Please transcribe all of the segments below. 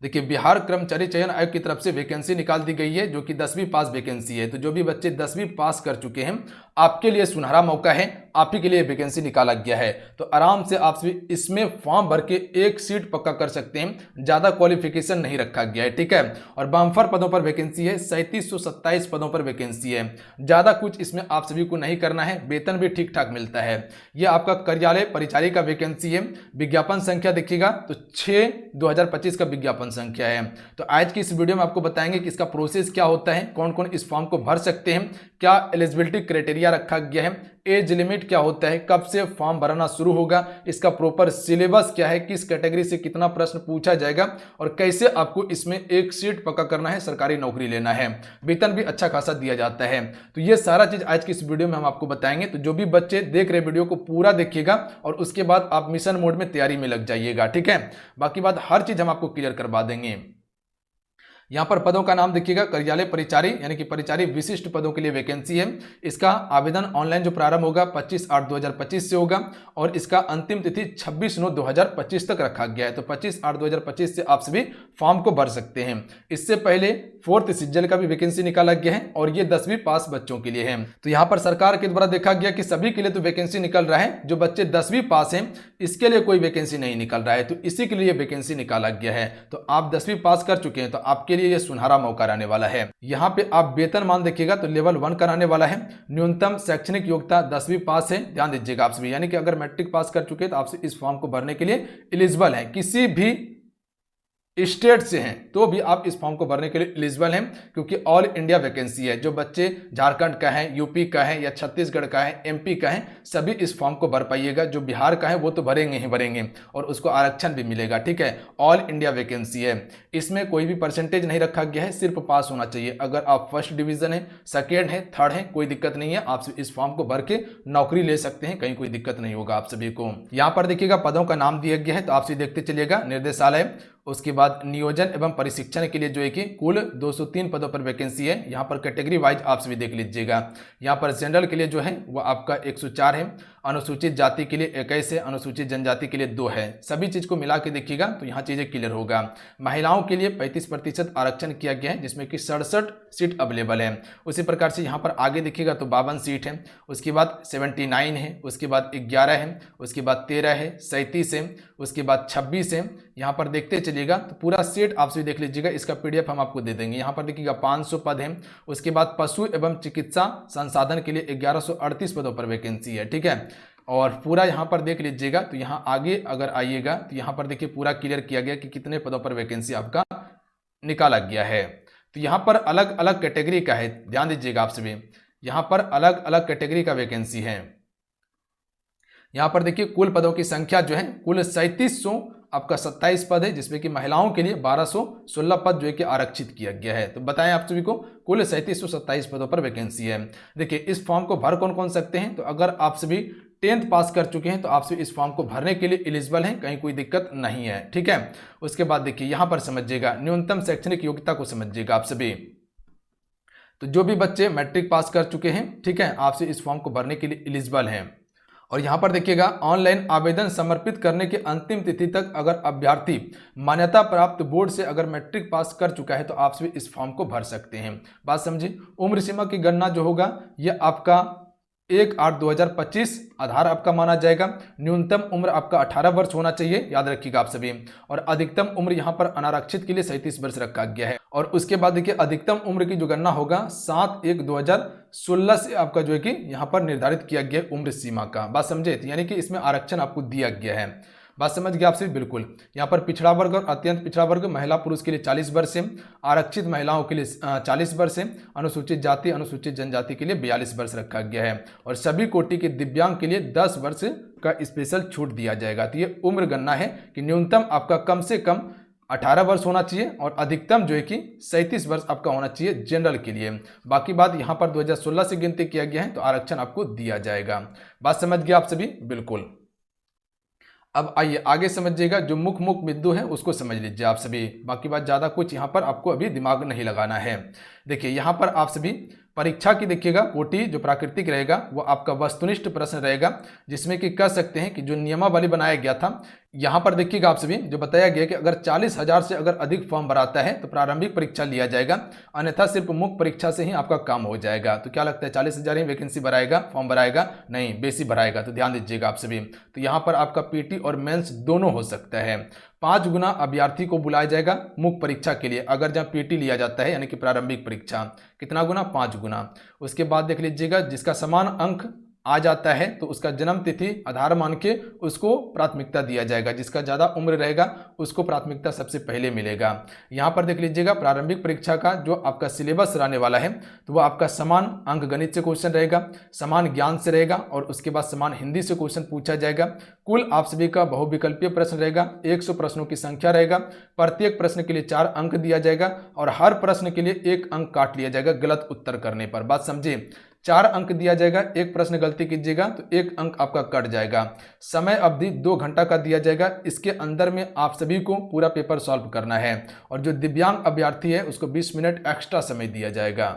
देखिए, बिहार कर्मचारी चयन आयोग की तरफ से वैकेंसी निकाल दी गई है जो कि 10वीं पास वैकेंसी है। तो जो भी बच्चे 10वीं पास कर चुके हैं, आपके लिए सुनहरा मौका है, आप ही के लिए वैकेंसी निकाला गया है। तो आराम से आप भी इसमें फॉर्म भर के एक सीट पक्का कर सकते हैं, ज्यादा क्वालिफिकेशन नहीं रखा गया है, ठीक है। और बम्पर पदों पर वैकेंसी है, 3727 पदों पर वैकेंसी है। ज्यादा कुछ इसमें आप सभी को नहीं करना है, वेतन भी ठीक ठाक मिलता है। यह आपका कार्यालय परिचारी का वैकेंसी है। विज्ञापन संख्या देखिएगा तो 6/2025 का विज्ञापन संख्या है। तो आज की इस वीडियो में आपको बताएंगे कि इसका प्रोसेस क्या होता है, कौन कौन इस फॉर्म को भर सकते हैं, क्या एलिजिबिलिटी क्राइटेरिया रखा गया है, एज लिमिट क्या होता है, कब से फॉर्म भरना शुरू होगा, इसका प्रॉपर सिलेबस क्या है, किस कैटेगरी से कितना प्रश्न पूछा जाएगा और कैसे आपको इसमें एक सीट पक्का करना है, सरकारी नौकरी लेना है, वेतन भी अच्छा खासा दिया जाता है। तो ये सारा चीज आज की इस वीडियो में हम आपको बताएंगे। तो जो भी बच्चे देख रहे वीडियो को पूरा देखिएगा और उसके बाद आप मिशन मोड में तैयारी में लग जाइएगा, ठीक है। बाकी बात हर चीज हम आपको क्लियर करवा देंगे। यहां पर पदों का नाम देखिएगा, कार्यालय परिचारी यानी कि परिचारी विशिष्ट पदों के लिए वैकेंसी है। इसका आवेदन ऑनलाइन जो प्रारंभ होगा 25/8/2025 से होगा और इसका अंतिम तिथि 26/9/2025 तक रखा गया है। तो 25/8/2025 से आप सभी फॉर्म को भर सकते हैं। इससे पहले 4th सीजल का भी वैकेंसी निकाला गया है और ये 10वीं पास बच्चों के लिए है। तो यहां पर सरकार के द्वारा देखा गया कि सभी के लिए तो वैकेंसी निकल रहा है, जो बच्चे 10वीं पास हैं इसके लिए कोई वैकेंसी नहीं निकल रहा है, तो इसी के लिए वैकेंसी निकाला गया है। तो आप 10वीं पास कर चुके हैं तो आपके लिए यह सुनहरा मौका रहने वाला है। यहां पे आप वेतन मान देखिएगा तो लेवल 1 का रहने वाला है। न्यूनतम शैक्षणिक योग्यता 10वीं पास है, ध्यान दीजिएगा आप सभी, यानी कि अगर मैट्रिक पास कर चुके हैं तो आपसे इस फॉर्म को भरने के लिए एलिजिबल है। किसी भी स्टेट से हैं तो भी आप इस फॉर्म को भरने के लिए एलिजिबल हैं, क्योंकि ऑल इंडिया वैकेंसी है। जो बच्चे झारखंड का है, यूपी का है या छत्तीसगढ़ का है, एमपी का है, सभी इस फॉर्म को भर पाइएगा। जो बिहार का है वो तो भरेंगे ही भरेंगे और उसको आरक्षण भी मिलेगा, ठीक है। ऑल इंडिया वैकेंसी है, इसमें कोई भी परसेंटेज नहीं रखा गया है, सिर्फ पास होना चाहिए। अगर आप फर्स्ट डिवीजन है, सेकेंड है, थर्ड है, कोई दिक्कत नहीं है, आप इस फॉर्म को भर के नौकरी ले सकते हैं, कहीं कोई दिक्कत नहीं होगा आप सभी को। यहाँ पर देखिएगा पदों का नाम दिया गया है, तो आप सभी देखते चलिएगा। निर्देशालय, उसके बाद नियोजन एवं प्रशिक्षण के लिए जो है कि कुल 203 पदों पर वैकेंसी है। यहाँ पर कैटेगरी वाइज आप सभी देख लीजिएगा। यहाँ पर जनरल के लिए जो है वो आपका 104 है, अनुसूचित जाति के लिए 21 है, अनुसूचित जनजाति के लिए 2 है। सभी चीज को मिला के देखिएगा तो यहाँ चीजें क्लियर होगा। महिलाओं के लिए 35% आरक्षण किया गया है, जिसमें कि 67 सीट अवेलेबल है। उसी प्रकार से यहाँ पर आगे देखिएगा तो 52 सीट है, उसके बाद 79 है, उसके बाद 11 है, उसके बाद 13 है, 37 है, उसके बाद 26 है। यहाँ पर देखते चलिएगा तो पूरा सेट आप सभी देख लीजिएगा, इसका पीडीएफ हम आपको दे देंगे। यहाँ पर देखिएगा 500 पद है। उसके बाद पशु एवं चिकित्सा संसाधन के लिए 1138 पदों पर वैकेंसी है, ठीक है। और पूरा यहाँ पर देख लीजिएगा तो यहाँ आगे अगर आइएगा तो यहाँ पर देखिए पूरा क्लियर किया गया कि कितने पदों पर वैकेंसी आपका निकाला गया है। तो यहाँ पर अलग अलग कैटेगरी का है, ध्यान दीजिएगा आप सभी, यहाँ पर अलग अलग कैटेगरी का वैकेंसी है। यहाँ पर देखिए कुल पदों की संख्या जो है कुल 3700 आपका 27 पद है, जिसमें कि महिलाओं के लिए 1216 पद जो है कि आरक्षित किया गया है। तो बताएं आप सभी को कुल 3727 पदों पर वैकेंसी है। देखिए इस फॉर्म को भर कौन कौन सकते हैं, तो अगर आप सभी 10th पास कर चुके हैं तो आप सभी इस फॉर्म को भरने के लिए एलिजिबल हैं, कहीं कोई दिक्कत नहीं है, ठीक है। उसके बाद देखिए यहाँ पर समझिएगा न्यूनतम शैक्षणिक योग्यता को समझिएगा आप सभी। तो जो भी बच्चे मैट्रिक पास कर चुके हैं, ठीक है, आपसे इस फॉर्म को भरने के लिए एलिजिबल हैं। और यहाँ पर देखिएगा ऑनलाइन आवेदन समर्पित करने की अंतिम तिथि तक अगर अभ्यर्थी मान्यता प्राप्त बोर्ड से अगर मैट्रिक पास कर चुका है तो आप सभी इस फॉर्म को भर सकते हैं। बात समझिए। उम्र सीमा की गणना जो होगा यह आपका 1/8/2025 आधार आपका माना जाएगा। न्यूनतम उम्र आपका 18 वर्ष होना चाहिए, याद रखिएगा आप सभी। और अधिकतम उम्र यहाँ पर अनारक्षित के लिए 37 वर्ष रखा गया है। और उसके बाद देखिए अधिकतम उम्र की जो गणना होगा 7/1/2016 से आपका जो है कि यहाँ पर निर्धारित किया गया उम्र सीमा का। बात समझे, यानी कि इसमें आरक्षण आपको दिया गया है। बात समझ गया आपसे बिल्कुल। यहाँ पर पिछड़ा वर्ग और अत्यंत पिछड़ा वर्ग महिला पुरुष के लिए 40 वर्ष है, आरक्षित महिलाओं के लिए 40 वर्ष है, अनुसूचित जाति अनुसूचित जनजाति के लिए 42 वर्ष रखा गया है। और सभी कोटि के दिव्यांग के लिए 10 वर्ष का स्पेशल छूट दिया जाएगा। तो ये उम्र गणना है कि न्यूनतम आपका कम से कम 18 वर्ष होना चाहिए और अधिकतम जो है कि 37 वर्ष आपका होना चाहिए जनरल के लिए। बाकी बात यहाँ पर 2016 से गिनती किया गया है तो आरक्षण आपको दिया जाएगा। बात समझ गया आप सभी बिल्कुल। अब आइए आगे समझिएगा, जो मुख्य बिंदु है उसको समझ लीजिए आप सभी। बाकी बात ज़्यादा कुछ यहाँ पर आपको अभी दिमाग नहीं लगाना है। देखिए यहाँ पर आप सभी परीक्षा की देखिएगा कोटि जो प्राकृतिक रहेगा वो आपका वस्तुनिष्ठ प्रश्न रहेगा, जिसमें कि कह सकते हैं कि जो नियमावली बनाया गया था यहाँ पर देखिएगा आप सभी, जो बताया गया कि अगर 40,000 से अगर अधिक फॉर्म भराता है तो प्रारंभिक परीक्षा लिया जाएगा, अन्यथा सिर्फ मुख्य परीक्षा से ही आपका काम हो जाएगा। तो क्या लगता है 40,000 ही वैकेंसी भराएगा, फॉर्म भराएगा? नहीं, बेसी भराएगा। तो ध्यान दीजिएगा आप सभी। तो यहाँ पर आपका पीटी और मेंस दोनों हो सकता है। 5 गुना अभ्यर्थी को बुलाया जाएगा मुख्य परीक्षा के लिए, अगर जहाँ पीटी लिया जाता है यानी कि प्रारंभिक परीक्षा। कितना गुना? 5 गुना। उसके बाद देख लीजिएगा, जिसका समान अंक आ जाता है तो उसका जन्म तिथि आधार मान के उसको प्राथमिकता दिया जाएगा। जिसका ज़्यादा उम्र रहेगा उसको प्राथमिकता सबसे पहले मिलेगा। यहाँ पर देख लीजिएगा, प्रारंभिक परीक्षा का जो आपका सिलेबस रहने वाला है तो वो आपका समान अंक गणित से क्वेश्चन रहेगा, समान ज्ञान से रहेगा, और उसके बाद समान हिंदी से क्वेश्चन पूछा जाएगा। कुल आप सभी का बहुविकल्पीय प्रश्न रहेगा, 100 प्रश्नों की संख्या रहेगा। प्रत्येक प्रश्न के लिए 4 अंक दिया जाएगा और हर प्रश्न के लिए 1 अंक काट लिया जाएगा गलत उत्तर करने पर। बात समझे? 4 अंक दिया जाएगा, एक प्रश्न गलती कीजिएगा तो 1 अंक आपका कट जाएगा। समय अवधि 2 घंटा का दिया जाएगा। इसके अंदर में आप सभी को पूरा पेपर सॉल्व करना है, और जो दिव्यांग अभ्यर्थी है उसको 20 मिनट एक्स्ट्रा समय दिया जाएगा।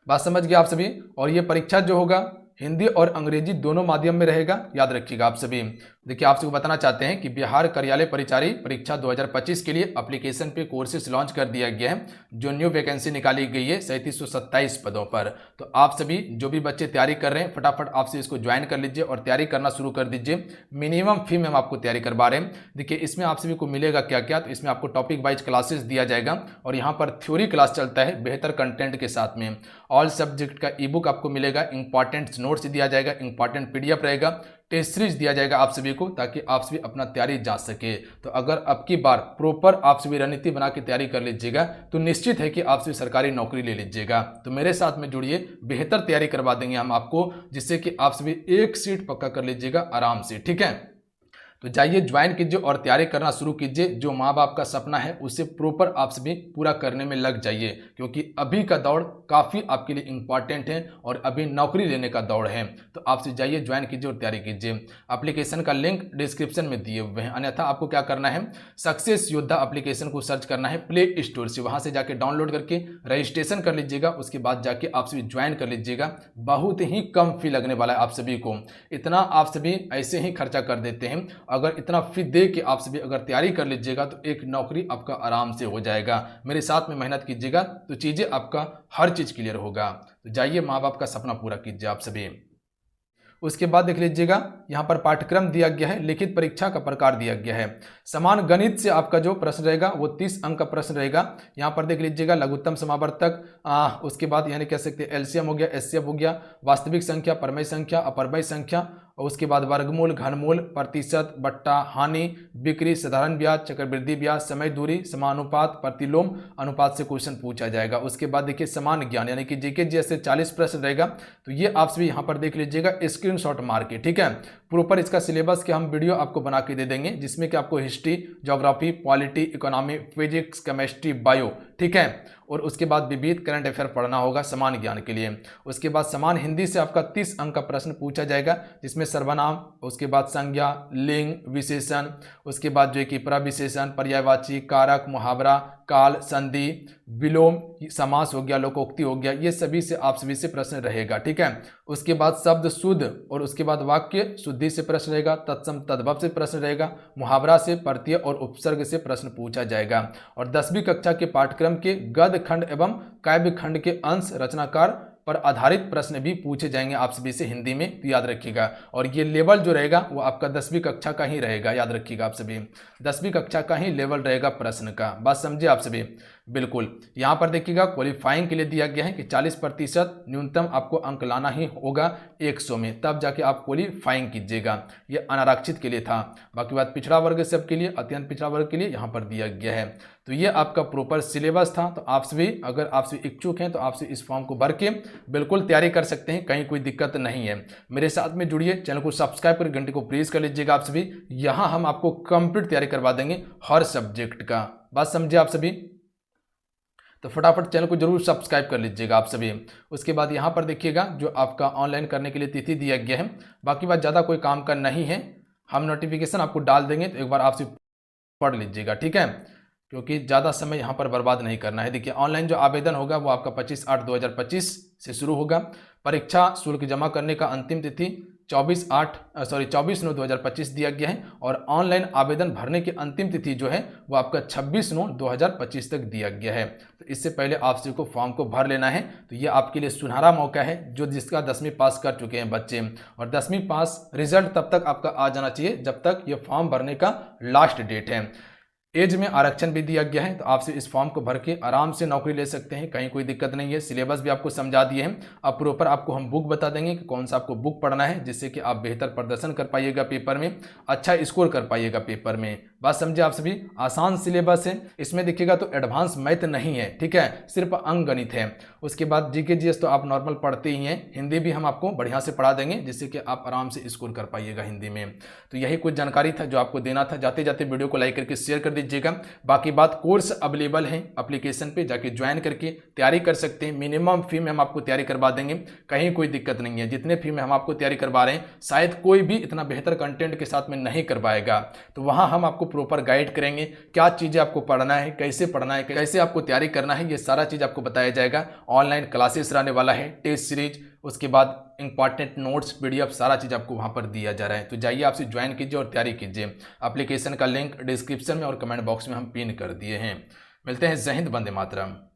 बात समझ गए आप सभी? और ये परीक्षा जो होगा हिंदी और अंग्रेजी दोनों माध्यम में रहेगा, याद रखिएगा आप सभी। देखिए, आप सबको बताना चाहते हैं कि बिहार कार्यालय परिचारी परीक्षा 2025 के लिए एप्लीकेशन पे कोर्सेज लॉन्च कर दिया गया है। जो न्यू वैकेंसी निकाली गई है 3727 पदों पर। तो आप सभी जो भी बच्चे तैयारी कर रहे हैं फटाफट आपसे इसको ज्वाइन कर लीजिए और तैयारी करना शुरू कर दीजिए। मिनिमम फी में हम आपको तैयारी करवा रहे हैं। देखिए, इसमें आप सभी को मिलेगा क्या क्या, तो इसमें आपको टॉपिक वाइज क्लासेस दिया जाएगा, और यहाँ पर थ्योरी क्लास चलता है बेहतर कंटेंट के साथ में। ऑल सब्जेक्ट का ई बुक आपको मिलेगा, इंपॉर्टेंट नोट्स दिया जाएगा, इंपॉर्टेंट पीडीएफ रहेगा, टेस्ट सीरीज दिया जाएगा आप सभी को, ताकि आप सभी अपना तैयारी जांच सके। तो अगर अब की बार प्रॉपर आप सभी रणनीति बना के तैयारी कर लीजिएगा तो निश्चित है कि आप सभी सरकारी नौकरी ले लीजिएगा। तो मेरे साथ में जुड़िए, बेहतर तैयारी करवा देंगे हम आपको, जिससे कि आप सभी 1 सीट पक्का कर लीजिएगा आराम से। ठीक है, तो जाइए ज्वाइन कीजिए और तैयारी करना शुरू कीजिए। जो माँ बाप का सपना है उसे प्रॉपर आप सभी पूरा करने में लग जाइए, क्योंकि अभी का दौड़ काफ़ी आपके लिए इंपॉर्टेंट है और अभी नौकरी लेने का दौड़ है। तो आपसे जाइए ज्वाइन कीजिए और तैयारी कीजिए। एप्लीकेशन का लिंक डिस्क्रिप्शन में दिए हुए हैं, अन्यथा आपको क्या करना है, सक्सेस योद्धा एप्लीकेशन को सर्च करना है प्ले स्टोर से, वहाँ से जाके डाउनलोड करके रजिस्ट्रेशन कर लीजिएगा। उसके बाद जाके आप सभी ज्वाइन कर लीजिएगा। बहुत ही कम फी लगने वाला है आप सभी को। इतना आप सभी ऐसे ही खर्चा कर देते हैं, अगर इतना फी दे के आप सभी अगर तैयारी कर लीजिएगा तो एक नौकरी आपका आराम से हो जाएगा। मेरे साथ में मेहनत कीजिएगा तो चीज़ें आपका हर चीज़ क्लियर होगा। तो जाइए माँ बाप का सपना पूरा कीजिए आप सभी। उसके बाद देख लीजिएगा, यहाँ पर पाठ्यक्रम दिया गया है, लिखित परीक्षा का प्रकार दिया गया है। समान गणित से आपका जो प्रश्न रहेगा वो 30 अंक का प्रश्न रहेगा। यहाँ पर देख लीजिएगा, लघुत्तम समावर्तक, उसके बाद यानी कह सकते हैं एलसीएम हो गया, एचसीएफ हो गया, वास्तविक संख्या, परमेय संख्या, अपरमेय संख्या, और उसके बाद वर्गमूल, घनमूल, प्रतिशत, बट्टा, हानि, बिक्री, साधारण ब्याज, चक्रवृद्धि ब्याज, समय दूरी, समानुपात, प्रतिलोम अनुपात से क्वेश्चन पूछा जाएगा। उसके बाद देखिए समान ज्ञान यानी कि जीके जी से 40 प्रश्न रहेगा। तो ये आप सभी यहाँ पर देख लीजिएगा, स्क्रीनशॉट मार के। ठीक है, प्रॉपर इसका सिलेबस के हम वीडियो आपको बना के दे देंगे, जिसमें कि आपको history, geography, polity, economy, physics, chemistry, bio, ठीक है, और उसके बाद विविध करंट अफेयर पढ़ना होगा समान ज्ञान के लिए। उसके बाद समान हिंदी से आपका 30 अंक का प्रश्न पूछा जाएगा, जिसमें सर्वनाम, उसके बाद संज्ञा, लिंग, विशेषण, उसके बाद जो कि प्रविशेषण, पर्यायवाची, कारक, मुहावरा, काल, संधि, विलोम, समास हो गया, लोकोक्ति हो गया, ये सभी से आप सभी से प्रश्न रहेगा। ठीक है, उसके बाद शब्द शुद्ध, और उसके बाद वाक्य शुद्धि से प्रश्न रहेगा, तत्सम तद्भव से प्रश्न रहेगा, मुहावरा से, प्रत्यय और उपसर्ग से प्रश्न पूछा जाएगा। और 10वीं कक्षा के पाठ्यक्रम के गद्य खंड एवं काव्य खंड के अंश रचनाकार पर आधारित प्रश्न भी पूछे जाएंगे आप सभी से हिंदी में, तो याद रखिएगा। और ये लेवल जो रहेगा वो आपका 10वीं कक्षा का ही रहेगा, याद रखिएगा आप सभी, 10वीं कक्षा का ही लेवल रहेगा प्रश्न का। बात समझे आप सभी? बिल्कुल। यहाँ पर देखिएगा क्वालिफाइंग के लिए दिया गया है कि 40% न्यूनतम आपको अंक लाना ही होगा 100 में, तब जाके आप क्वालिफाइंग कीजिएगा। ये अनारक्षित के लिए था। बाकी बात पिछड़ा वर्ग सब के लिए, अत्यंत पिछड़ा वर्ग के लिए यहाँ पर दिया गया है। तो ये आपका प्रॉपर सिलेबस था। तो आप सभी अगर आप सभी इच्छुक हैं तो आप सभी इस फॉर्म को भर के बिल्कुल तैयारी कर सकते हैं, कहीं कोई दिक्कत नहीं है। मेरे साथ में जुड़िए, चैनल को सब्सक्राइब कर घंटे को प्रेस कर लीजिएगा आप सभी। यहाँ हम आपको कंप्लीट तैयारी करवा देंगे हर सब्जेक्ट का। बात समझे आप सभी? तो फटाफट चैनल को जरूर सब्सक्राइब कर लीजिएगा आप सभी। उसके बाद यहाँ पर देखिएगा जो आपका ऑनलाइन करने के लिए तिथि दिया गया है। बाकी बात ज़्यादा कोई काम का नहीं है, हम नोटिफिकेशन आपको डाल देंगे, तो एक बार आप सभी पढ़ लीजिएगा। ठीक है, क्योंकि ज़्यादा समय यहाँ पर बर्बाद नहीं करना है। देखिए ऑनलाइन जो आवेदन होगा वो आपका 25/8/2025 से शुरू होगा। परीक्षा शुल्क जमा करने का अंतिम तिथि 24/9/2025 दिया गया है और ऑनलाइन आवेदन भरने की अंतिम तिथि जो है वो आपका 26/9/2025 तक दिया गया है। तो इससे पहले आपसे को फॉर्म को भर लेना है। तो ये आपके लिए सुनहरा मौका है जो जिसका 10वीं पास कर चुके हैं बच्चे, और 10वीं पास रिजल्ट तब तक आपका आ जाना चाहिए जब तक ये फॉर्म भरने का लास्ट डेट है। एज में आरक्षण भी दिया गया है, तो आपसे इस फॉर्म को भर के आराम से नौकरी ले सकते हैं, कहीं कोई दिक्कत नहीं है। सिलेबस भी आपको समझा दिए हैं। अब प्रॉपर आपको हम बुक बता देंगे कि कौन सा आपको बुक पढ़ना है जिससे कि आप बेहतर प्रदर्शन कर पाइएगा पेपर में, अच्छा स्कोर कर पाइएगा पेपर में। बात समझे आप सभी। आसान सिलेबस है, इसमें देखिएगा तो एडवांस मैथ नहीं है, ठीक है, सिर्फ अंक गणित है। उसके बाद जीके जीएस तो आप नॉर्मल पढ़ते ही हैं, हिंदी भी हम आपको बढ़िया से पढ़ा देंगे जिससे कि आप आराम से स्कोर कर पाइएगा हिंदी में। तो यही कुछ जानकारी था जो आपको देना था। जाते जाते वीडियो को लाइक करके शेयर कर दीजिएगा। बाकी बात, कोर्स अवेलेबल है एप्लीकेशन पे, जाके ज्वाइन करके तैयारी कर सकते हैं। मिनिमम फी में हम आपको तैयारी करवा देंगे, कहीं कोई दिक्कत नहीं है। जितने फी में हम आपको तैयारी करवा रहे हैं शायद कोई भी इतना बेहतर कंटेंट के साथ में नहीं कर पाएगा। तो वहां हम आपको प्रॉपर गाइड करेंगे, क्या चीजें आपको पढ़ना है, कैसे पढ़ना है, कैसे आपको तैयारी करना है, ये सारा चीज आपको बताया जाएगा। ऑनलाइन क्लासेस रहने वाला है, टेस्ट सीरीज, उसके बाद इंपॉर्टेंट नोट्स, पीडीएफ, सारा चीज़ आपको वहाँ पर दिया जा रहा है। तो जाइए आपसे ज्वाइन कीजिए और तैयारी कीजिए। एप्लीकेशन का लिंक डिस्क्रिप्शन में और कमेंट बॉक्स में हम पिन कर दिए हैं। मिलते हैं। जय हिंद, वंदे मातरम।